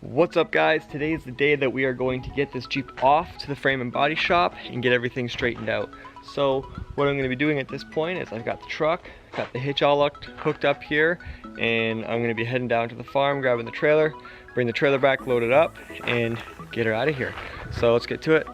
What's up guys? Today is the day that we are going to get this Jeep off to the frame and body shop and get everything straightened out. So what I'm going to be doing at this point is I've got the truck, got the hitch all hooked up here, and I'm going to be heading down to the farm, grabbing the trailer, bring the trailer back, load it up, and get her out of here. So let's get to it.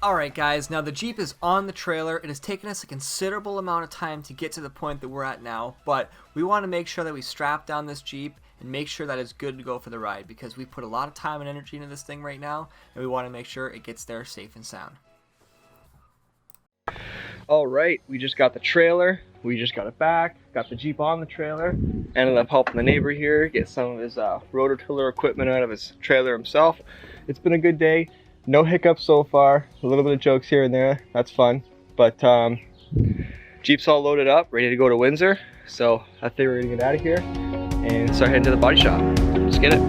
Alright guys, now the Jeep is on the trailer. It has taken us a considerable amount of time to get to the point that we're at now, but we want to make sure that we strap down this Jeep and make sure that it's good to go for the ride, because we put a lot of time and energy into this thing right now, and we want to make sure it gets there safe and sound. Alright, we just got the trailer, we just got it back, got the Jeep on the trailer, ended up helping the neighbor here get some of his rototiller equipment out of his trailer himself. It's been a good day. No hiccups so far, a little bit of jokes here and there, that's fun. But Jeep's all loaded up, ready to go to Windsor. So I think we're gonna get out of here and start heading to the body shop. Let's get it.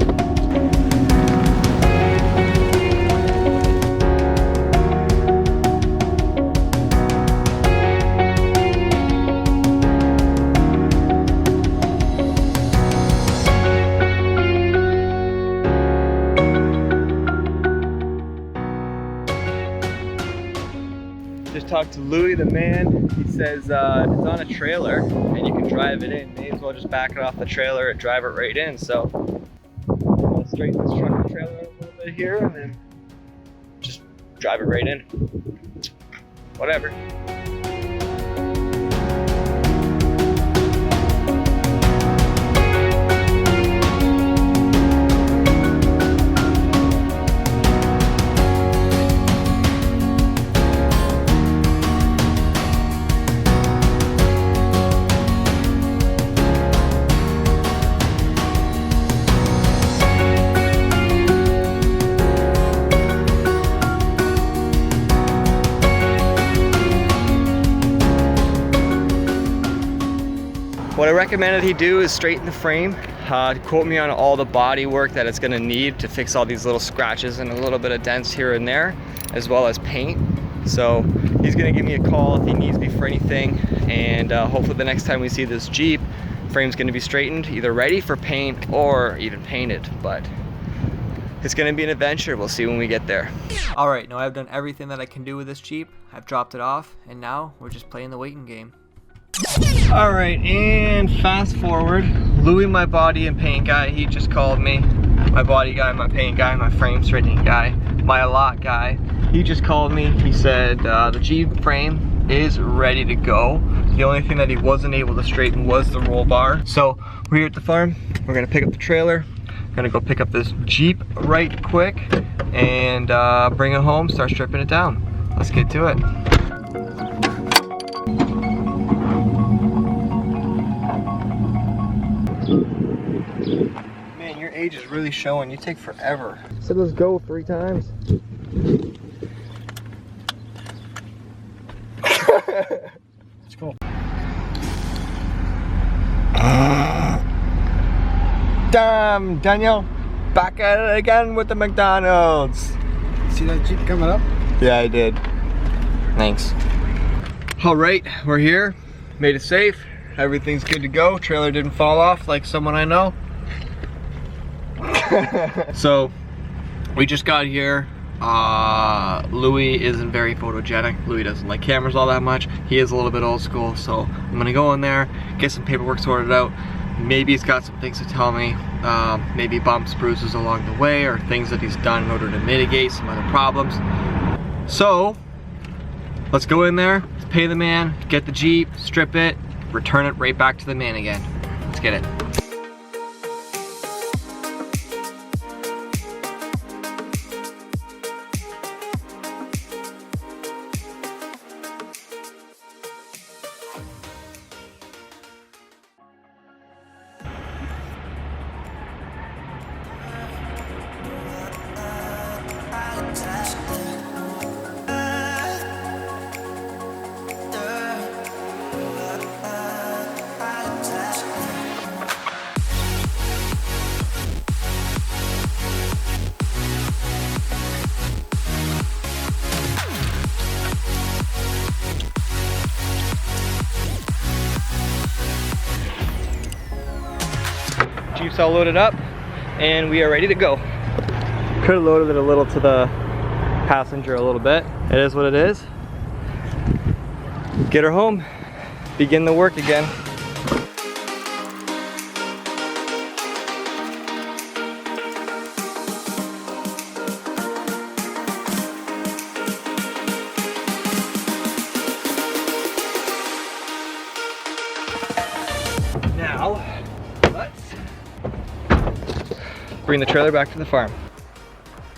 Just talked to Louis, the man. He says it's on a trailer and you can drive it in. May as well just back it off the trailer and drive it right in. So I'll straighten this truck and trailer a little bit here and then just drive it right in. Whatever. What I recommended he do is straighten the frame, quote me on all the body work that it's gonna need to fix all these little scratches and a little bit of dents here and there, as well as paint. So he's gonna give me a call if he needs me for anything, and hopefully the next time we see this Jeep, frame's gonna be straightened, either ready for paint or even painted, but it's gonna be an adventure. We'll see when we get there. Alright, now I've done everything that I can do with this Jeep. I've dropped it off, and now we're just playing the waiting game. Alright, and fast forward, Louis, my body and paint guy, he just called me. My body guy, my paint guy, my frame straightening guy, my lot guy, he just called me. He said the Jeep frame is ready to go. The only thing that he wasn't able to straighten was the roll bar. So we're here at the farm, we're gonna pick up the trailer, gonna go pick up this Jeep right quick and bring it home, start stripping it down. Let's get to it. Man, your age is really showing. You take forever. So let's go 3 times. Let's go. Damn, Daniel, back at it again with the McDonald's. See that Jeep coming up? Yeah, I did. Thanks. All right, we're here. Made it safe. Everything's good to go. Trailer didn't fall off like someone I know. So we just got here. Louis isn't very photogenic. Louis doesn't like cameras all that much. He is a little bit old school, so I'm gonna go in there, get some paperwork sorted out. Maybe he's got some things to tell me, maybe bumps, bruises along the way, or things that he's done in order to mitigate some other problems. So Let's go in there, let's pay the man, get the Jeep, strip it, return it right back to the man again. Let's get it. Jeep's all loaded up and we are ready to go. Could have loaded it a little to the passenger a little bit. It is what it is. Get her home, begin the work again. Now, let's bring the trailer back to the farm.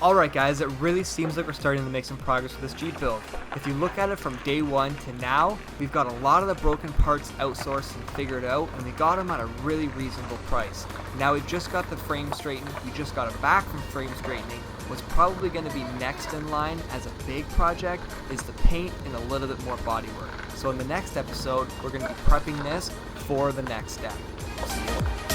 Alright guys, it really seems like we're starting to make some progress with this Jeep build. If you look at it from day one to now, we've got a lot of the broken parts outsourced and figured out, and we got them at a really reasonable price. Now we've just got the frame straightened, we just got it back from frame straightening. What's probably going to be next in line as a big project is the paint and a little bit more body work. So in the next episode, we're going to be prepping this for the next step. See you.